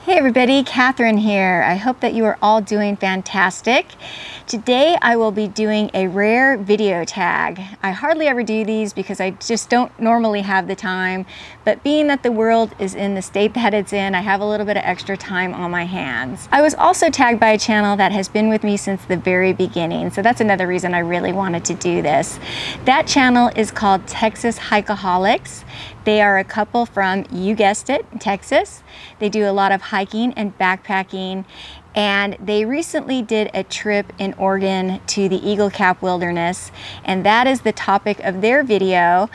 Hey everybody, Catherine here. I hope that you are all doing fantastic. Today I will be doing a rare video tag. I hardly ever do these because I just don't normally have the time, but being that the world is in the state that it's in, I have a little bit of extra time on my hands. I was also tagged by a channel that has been with me since the very beginning, so that's another reason I really wanted to do this. That channel is called Texas HIKEaholics. They are a couple from, you guessed it, Texas. They do a lot of hiking and backpacking, and they recently did a trip in Oregon to the Eagle Cap Wilderness, and that is the topic of their video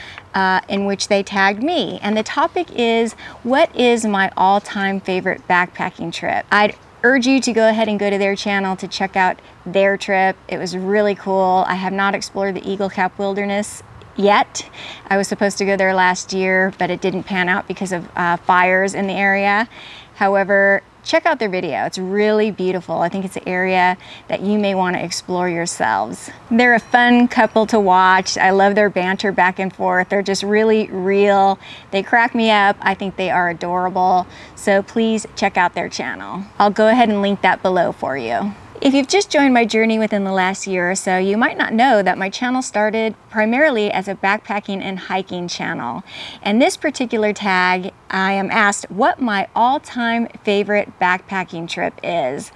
in which they tagged me. And the topic is, what is my all-time favorite backpacking trip? I'd urge you to go ahead and go to their channel to check out their trip. It was really cool. I have not explored the Eagle Cap Wilderness yet. I was supposed to go there last year, but it didn't pan out because of fires in the area. However, check out their video. It's really beautiful. I think it's an area that you may want to explore yourselves. They're a fun couple to watch. I love their banter back and forth. They're just really real. They crack me up. I think they are adorable. So please check out their channel. I'll go ahead and link that below for you. If you've just joined my journey within the last year or so, you might not know that my channel started primarily as a backpacking and hiking channel. And this particular tag, I am asked what my all-time favorite backpacking trip is.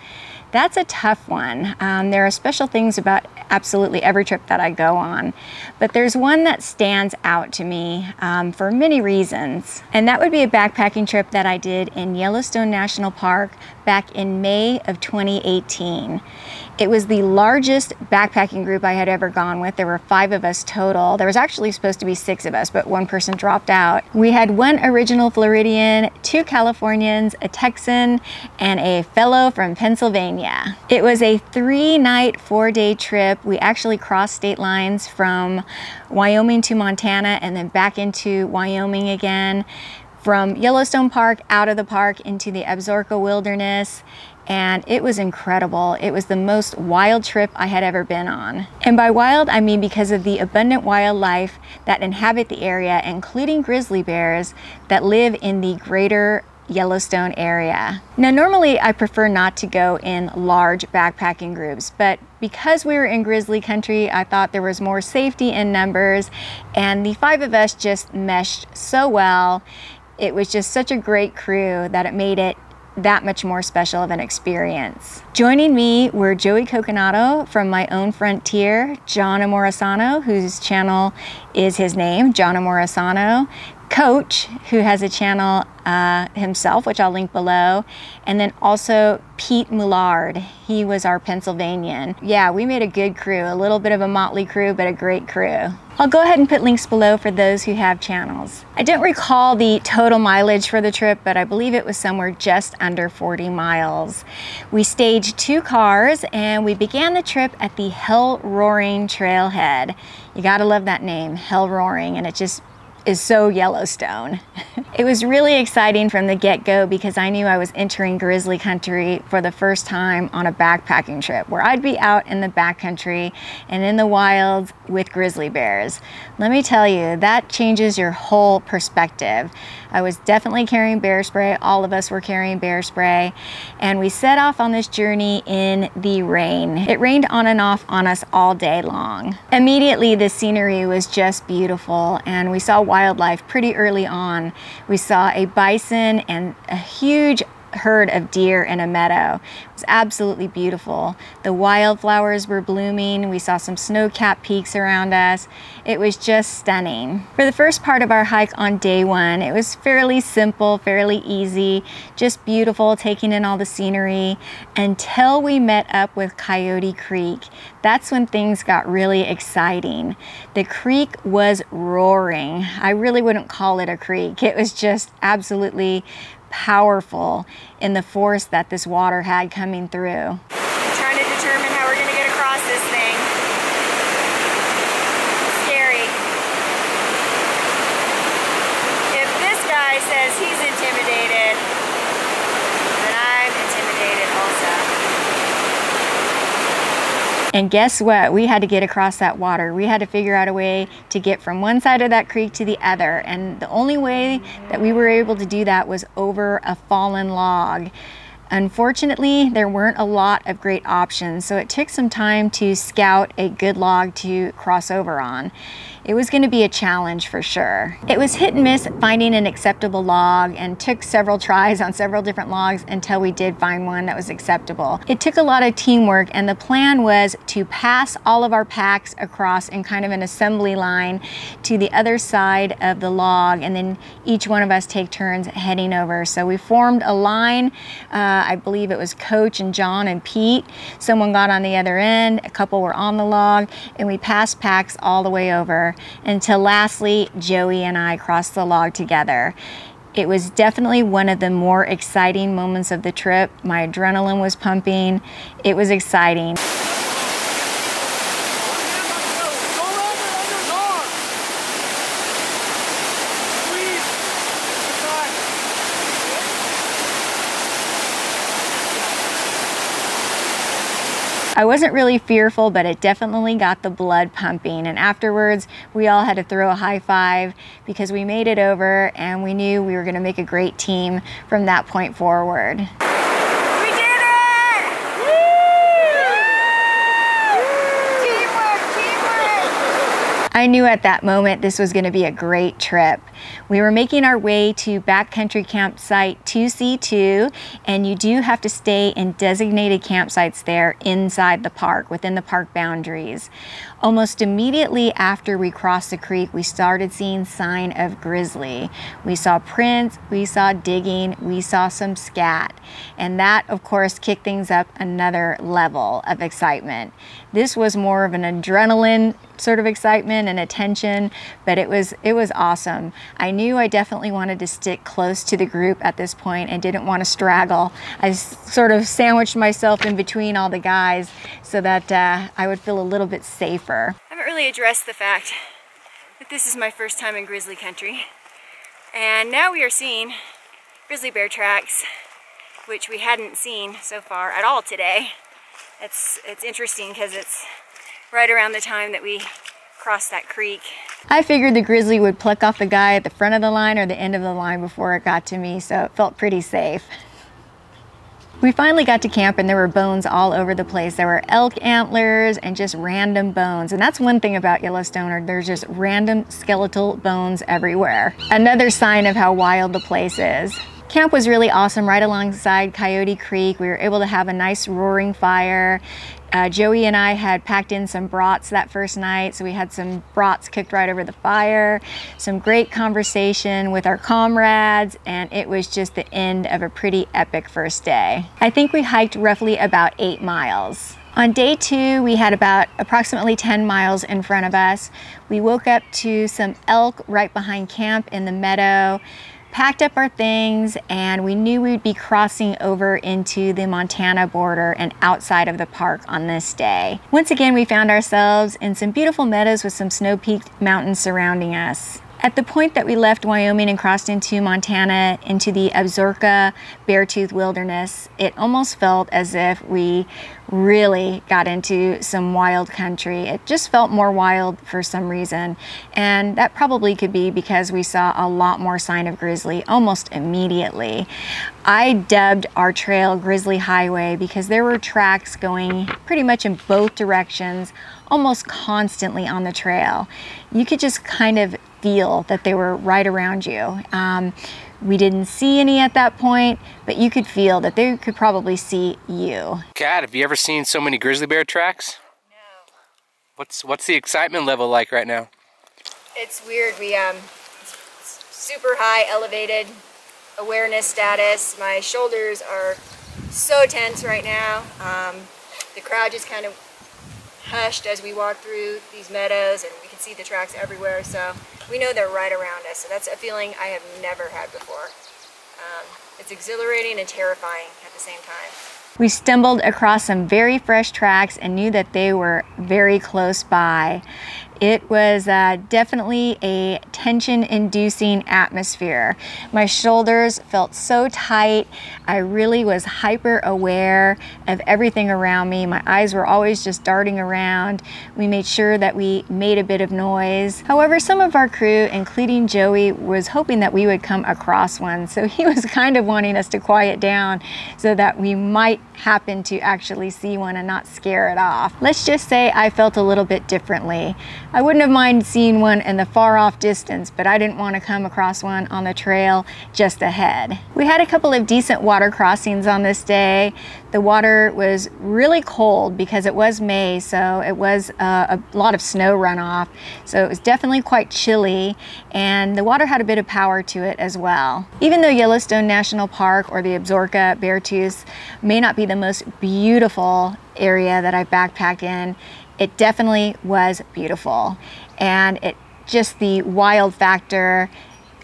That's a tough one. There are special things about absolutely every trip that I go on, but there's one that stands out to me for many reasons. And that would be a backpacking trip that I did in Yellowstone National Park back in May of 2018. It was the largest backpacking group I had ever gone with. There were 5 of us total. There was actually supposed to be 6 of us, but one person dropped out. We had 1 original Floridian, 2 Californians, a Texan, and a fellow from Pennsylvania. It was a 3-night, 4-day trip. We actually crossed state lines from Wyoming to Montana and then back into Wyoming again, from Yellowstone Park out of the park into the Absaroka Wilderness. And it was incredible. It was the most wild trip I had ever been on. And by wild, I mean because of the abundant wildlife that inhabit the area, including grizzly bears that live in the greater Yellowstone area. Now, normally I prefer not to go in large backpacking groups, but because we were in Grizzly Country, I thought there was more safety in numbers, and the 5 of us just meshed so well. It was just such a great crew that it made it that much more special of an experience. Joining me were Joey Coconato from My Own Frontier, John Amorosano, whose channel is his name, John Amorosano, Coach, who has a channel himself, which I'll link below, and then also Pete Mullard. He was our Pennsylvanian. Yeah, we made a good crew, a little bit of a motley crew, but a great crew. I'll go ahead and put links below for those who have channels. I don't recall the total mileage for the trip, but I believe it was somewhere just under 40 miles. We staged 2 cars and we began the trip at the Hell Roaring Trailhead. You gotta love that name, Hell Roaring, and it just is so Yellowstone. It was really exciting from the get-go because I knew I was entering Grizzly Country for the first time on a backpacking trip where I'd be out in the backcountry and in the wilds with grizzly bears. Let me tell you, that changes your whole perspective. I was definitely carrying bear spray. All of us were carrying bear spray, and we set off on this journey in the rain. It rained on and off on us all day long. Immediately, the scenery was just beautiful, and we saw wildlife pretty early on. We saw a bison and a huge herd of deer in a meadow. It was absolutely beautiful. The wildflowers were blooming. We saw some snow-capped peaks around us. It was just stunning. For the first part of our hike on day 1, it was fairly simple, fairly easy, just beautiful, taking in all the scenery until we met up with Coyote Creek. That's when things got really exciting. The creek was roaring. I really wouldn't call it a creek. It was just absolutely powerful in the force that this water had coming through. Trying to determine how we're gonna get across this thing. Scary. If this guy says he's intimidated, then I'm intimidated also. And guess what? We had to get across that water. We had to figure out a way to get from one side of that creek to the other. And the only way that we were able to do that was over a fallen log. Unfortunately, there weren't a lot of great options, so it took some time to scout a good log to cross over on. It was going to be a challenge for sure. It was hit and miss finding an acceptable log and took several tries on several different logs until we did find one that was acceptable. It took a lot of teamwork, and the plan was to pass all of our packs across in kind of an assembly line to the other side of the log, and then each one of us take turns heading over. So we formed a line. I believe it was Coach and John and Pete. Someone got on the other end, a couple were on the log, and we passed packs all the way over until lastly Joey and I crossed the log together. It was definitely one of the more exciting moments of the trip. My adrenaline was pumping. It was exciting. I wasn't really fearful, but it definitely got the blood pumping. And afterwards, we all had to throw a high five because we made it over and we knew we were going to make a great team from that point forward. We did it! Teamwork, teamwork! I knew at that moment this was going to be a great trip. We were making our way to backcountry campsite 2C2, and you do have to stay in designated campsites there inside the park, within the park boundaries. Almost immediately after we crossed the creek, we started seeing sign of grizzly. We saw prints, we saw digging, we saw some scat, and that of course kicked things up another level of excitement. This was more of an adrenaline sort of excitement and attention, but it was awesome. I knew I definitely wanted to stick close to the group at this point and didn't want to straggle. I sort of sandwiched myself in between all the guys so that I would feel a little bit safer. I haven't really addressed the fact that this is my first time in Grizzly Country, and now we are seeing grizzly bear tracks, which we hadn't seen so far at all today. It's interesting because it's right around the time that we crossed that creek. I figured the grizzly would pluck off the guy at the front of the line or the end of the line before it got to me, so it felt pretty safe. We finally got to camp and there were bones all over the place. There were elk antlers and just random bones. And that's one thing about Yellowstone, there's just random skeletal bones everywhere. Another sign of how wild the place is. Camp was really awesome right alongside Coyote Creek. We were able to have a nice roaring fire. Joey and I had packed in some brats that first night, so we had some brats cooked right over the fire, some great conversation with our comrades, and it was just the end of a pretty epic first day. I think we hiked roughly about 8 miles. On day 2, we had about approximately 10 miles in front of us. We woke up to some elk right behind camp in the meadow, packed up our things, and we knew we'd be crossing over into the Montana border and outside of the park on this day. Once again, we found ourselves in some beautiful meadows with some snow-peaked mountains surrounding us. At the point that we left Wyoming and crossed into Montana, into the Absaroka Beartooth Wilderness, it almost felt as if we really got into some wild country. It just felt more wild for some reason, and that probably could be because we saw a lot more sign of grizzly almost immediately. I dubbed our trail Grizzly Highway because there were tracks going pretty much in both directions almost constantly on the trail. You could just kind of feel that they were right around you. We didn't see any at that point, but you could feel that they could probably see you. Kat, have you ever seen so many grizzly bear tracks? No. What's the excitement level like right now? It's weird. We super high elevated awareness status. My shoulders are so tense right now. The crowd just kind of hushed as we walked through these meadows, and we can see the tracks everywhere, so we know they're right around us. So that's a feeling I have never had before. It's exhilarating and terrifying at the same time. We stumbled across some very fresh tracks and knew that they were very close by. It was definitely a tension-inducing atmosphere. My shoulders felt so tight. I really was hyper aware of everything around me. My eyes were always just darting around. We made sure that we made a bit of noise. However, some of our crew, including Joey, was hoping that we would come across one. So he was kind of wanting us to quiet down so that we might happen to actually see one and not scare it off. Let's just say I felt a little bit differently. I wouldn't have minded seeing one in the far off distance, but I didn't want to come across one on the trail just ahead. We had a couple of decent water crossings on this day. The water was really cold because it was May, so it was a lot of snow runoff. So it was definitely quite chilly, and the water had a bit of power to it as well. Even though Yellowstone National Park or the Absaroka Beartooths may not be the most beautiful area that I backpacked in, it definitely was beautiful. And just the wild factor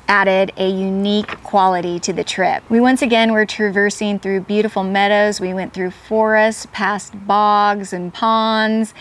added a unique quality to the trip. We once again were traversing through beautiful meadows. We went through forests, past bogs and ponds.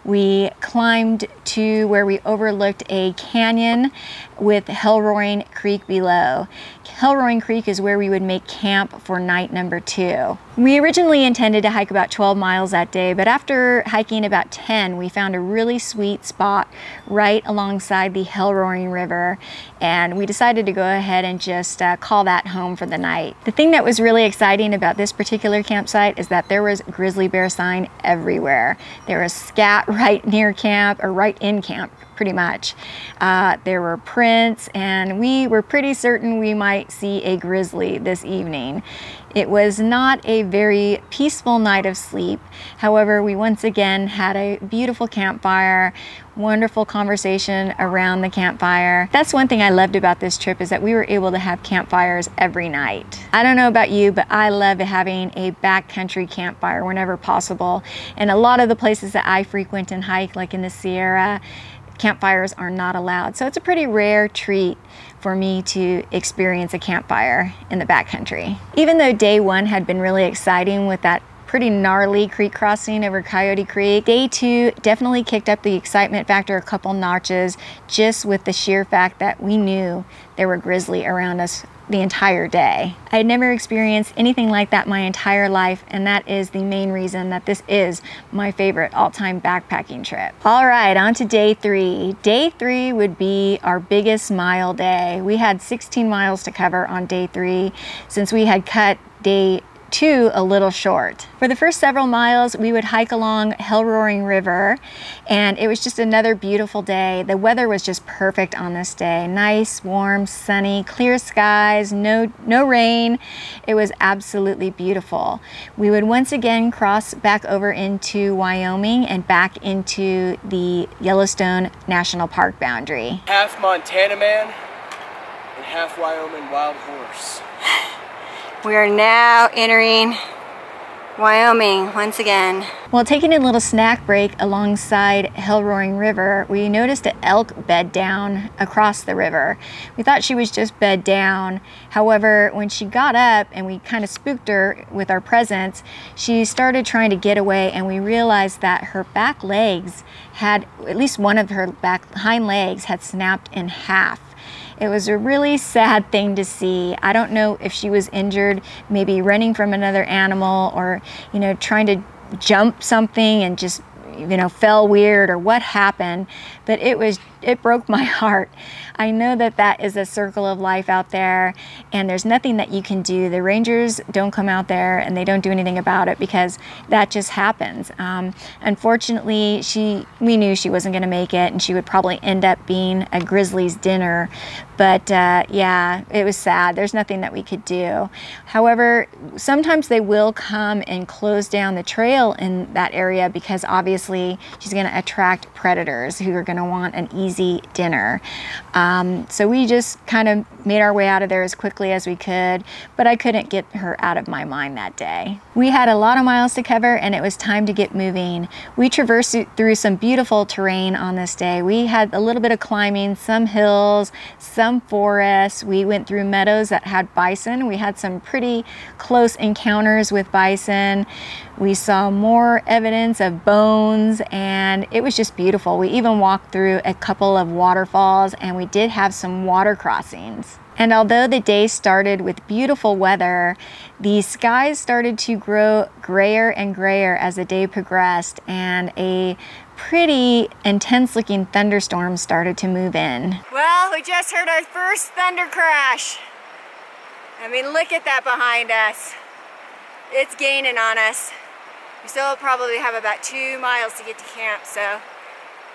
We climbed to where we overlooked a canyon with Hell-Roaring Creek below. Hell-Roaring Creek is where we would make camp for night number 2. We originally intended to hike about 12 miles that day, but after hiking about 10, we found a really sweet spot right alongside the Hell-Roaring River, and we decided to go ahead and just call that home for the night. The thing that was really exciting about this particular campsite is that there was grizzly bear sign everywhere. There was scat right near camp, or right in camp, pretty much. There were prints, and we were pretty certain we might see a grizzly this evening. It was not a very peaceful night of sleep. However, we once again had a beautiful campfire, wonderful conversation around the campfire. That's one thing I loved about this trip, is that we were able to have campfires every night. I don't know about you, but I love having a backcountry campfire whenever possible. And a lot of the places that I frequent and hike, like in the Sierra, campfires are not allowed. So it's a pretty rare treat for me to experience a campfire in the backcountry. Even though day 1 had been really exciting with that pretty gnarly creek crossing over Coyote Creek, day 2 definitely kicked up the excitement factor a couple notches, just with the sheer fact that we knew there were grizzly around us the entire day. I had never experienced anything like that my entire life, and that is the main reason that this is my favorite all-time backpacking trip. All right, on to day 3. Day 3 would be our biggest mile day. We had 16 miles to cover on day 3 since we had cut day 2 a little short. For the first several miles, we would hike along Hell-Roaring River, and it was just another beautiful day. The weather was just perfect on this day. Nice, warm, sunny, clear skies, no rain. It was absolutely beautiful. We would once again cross back over into Wyoming and back into the Yellowstone National Park boundary. Half Montana man and half Wyoming wild horse. We are now entering Wyoming once again. While taking a little snack break alongside Hell-Roaring River, we noticed an elk bed down across the river. We thought she was just bed down. However, when she got up and we kind of spooked her with our presence, she started trying to get away, and we realized that her back legs had, at least one of her hind legs had snapped in half. It was a really sad thing to see. I don't know if she was injured, maybe running from another animal, or, you know, trying to jump something and just, you know, fell weird, or what happened, but it broke my heart. I know that that is a circle of life out there, and there's nothing that you can do. The rangers don't come out there and they don't do anything about it, because that just happens. Unfortunately, we knew she wasn't going to make it, and she would probably end up being a grizzly's dinner. But yeah, it was sad. There's nothing that we could do. However, sometimes they will come and close down the trail in that area, because obviously she's going to attract predators who are going to want an easy easy dinner. So we just kind of made our way out of there as quickly as we could, but I couldn't get her out of my mind that day. We had a lot of miles to cover and it was time to get moving. We traversed through some beautiful terrain on this day. We had a little bit of climbing, some hills, some forests. We went through meadows that had bison. We had some pretty close encounters with bison. We saw more evidence of bones and it was just beautiful. We even walked through a couple of waterfalls and we did have some water crossings. And although the day started with beautiful weather, the skies started to grow grayer and grayer as the day progressed, and a pretty intense looking thunderstorm started to move in. Well, we just heard our first thunder crash. I mean, look at that behind us. It's gaining on us. We still probably have about 2 miles to get to camp, so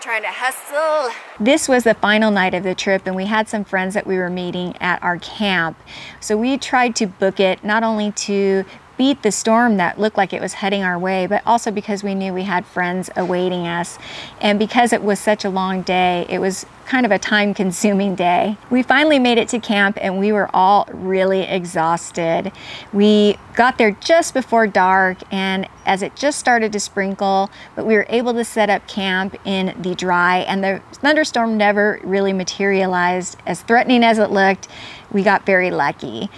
trying to hustle. This was the final night of the trip and we had some friends that we were meeting at our camp. So we tried to book it not only to beat the storm that looked like it was heading our way, but also because we knew we had friends awaiting us. And because it was such a long day, it was kind of a time-consuming day. We finally made it to camp and we were all really exhausted. We got there just before dark and as it just started to sprinkle, but we were able to set up camp in the dry and the thunderstorm never really materialized. As threatening as it looked, we got very lucky.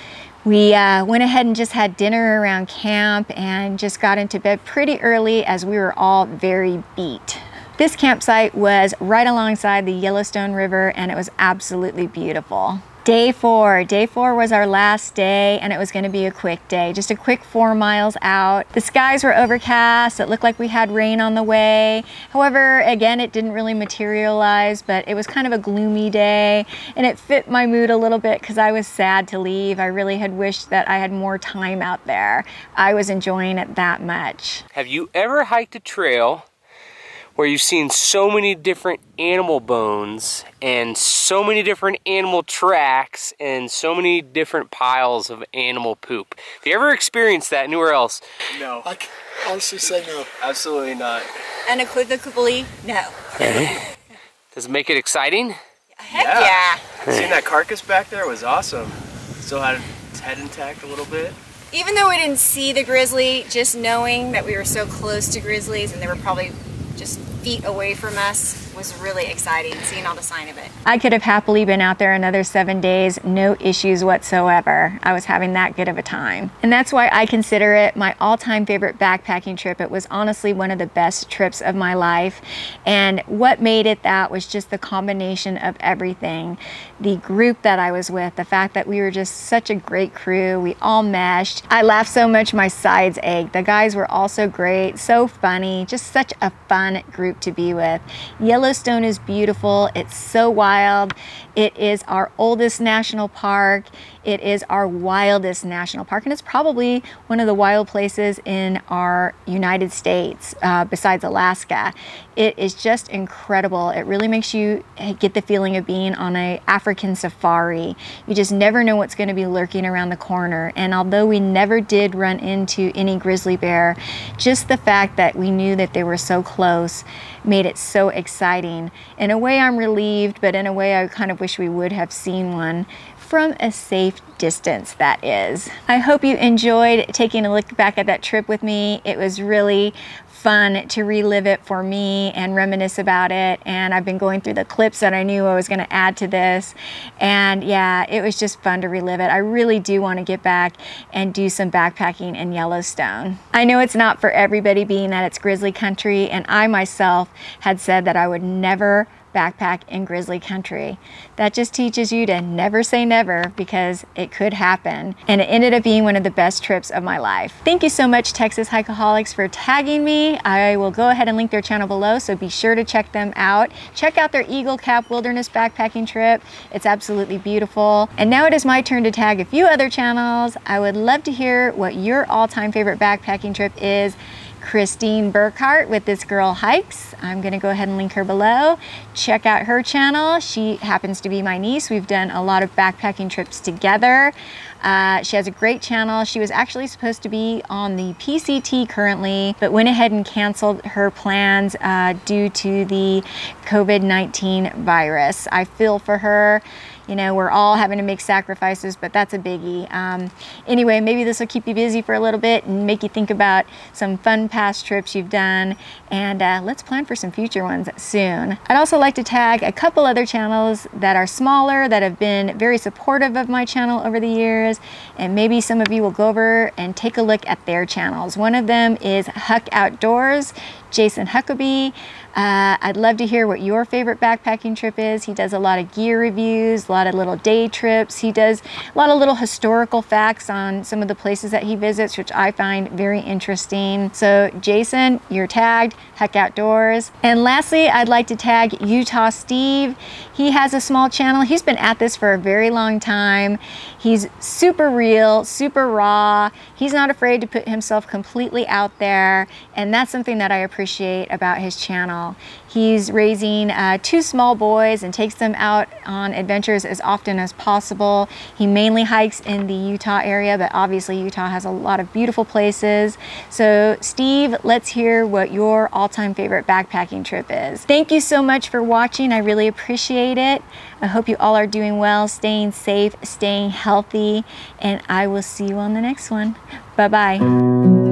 We went ahead and just had dinner around camp and just got into bed pretty early as we were all very beat. This campsite was right alongside the Yellowstone River and it was absolutely beautiful. Day four was our last day and it was going to be a quick day, just a quick 4 miles out. The skies were overcast, it looked like we had rain on the way. However, again, it didn't really materialize, but it was kind of a gloomy day and it fit my mood a little bit because I was sad to leave. I really had wished that I had more time out there. I was enjoying it that much. Have you ever hiked a trail where you've seen so many different animal bones and so many different animal tracks and so many different piles of animal poop? Have you ever experienced that anywhere else? No. I can honestly say no. Absolutely not. Unequivocally, no. Does it make it exciting? Heck yeah. Seeing that carcass back there was awesome. Still had its head intact a little bit. Even though we didn't see the grizzly, just knowing that we were so close to grizzlies and they were probably just feet away from us was really exciting, seeing all the sign of it. I could have happily been out there another 7 days, no issues whatsoever. I was having that good of a time. And that's why I consider it my all-time favorite backpacking trip. It was honestly one of the best trips of my life. And what made it that was just the combination of everything. The group that I was with, the fact that we were just such a great crew, we all meshed. I laughed so much my sides ached. The guys were also great, so funny, just such a fun group to be with. Yellowstone is beautiful. It's so wild. It is our oldest national park. It is our wildest national park, and it's probably one of the wild places in our United States, besides Alaska. It is just incredible. It really makes you get the feeling of being on an African safari. You just never know what's going to be lurking around the corner. And although we never did run into any grizzly bear, just the fact that we knew that they were so close made it so exciting. In a way, I'm relieved, but in a way, I kind of wish we would have seen one from a safe distance, that is. I hope you enjoyed taking a look back at that trip with me. It was really fun to relive it for me and reminisce about it. And I've been going through the clips that I knew I was going to add to this. And yeah, it was just fun to relive it. I really do want to get back and do some backpacking in Yellowstone. I know it's not for everybody, being that it's Grizzly Country, and I myself had said that I would never backpack in Grizzly Country. That just teaches you to never say never, because it could happen. And it ended up being one of the best trips of my life. Thank you so much, Texas HIKEaholics, for tagging me. I will go ahead and link their channel below, so be sure to check them out. Check out their Eagle Cap Wilderness backpacking trip. It's absolutely beautiful. And now it is my turn to tag a few other channels. I would love to hear what your all-time favorite backpacking trip is. Christine Burkhart with This Girl Hikes. I'm gonna go ahead and link her below. Check out her channel. She happens to be my niece. We've done a lot of backpacking trips together. She has a great channel. She was actually supposed to be on the PCT currently, but went ahead and canceled her plans due to the COVID-19 virus. I feel for her. You know, we're all having to make sacrifices, but that's a biggie. Anyway, maybe this will keep you busy for a little bit and make you think about some fun past trips you've done. And let's plan for some future ones soon. I'd also like to tag a couple other channels that are smaller, that have been very supportive of my channel over the years. And maybe some of you will go over and take a look at their channels. One of them is Huck Outdoors, Jason Huckabee. I'd love to hear what your favorite backpacking trip is. He does a lot of gear reviews, a lot of little day trips. He does a lot of little historical facts on some of the places that he visits, which I find very interesting. So Jason, you're tagged, Huck Outdoors. And lastly, I'd like to tag Utah Steve. He has a small channel. He's been at this for a very long time. He's super real, super raw. He's not afraid to put himself completely out there. And that's something that I appreciate about his channel. He's raising 2 small boys and takes them out on adventures as often as possible. He mainly hikes in the Utah area, but obviously Utah has a lot of beautiful places. So Steve, let's hear what your all-time favorite backpacking trip is. Thank you so much for watching. I really appreciate it. I hope you all are doing well, staying safe, staying healthy, and I will see you on the next one. Bye-bye.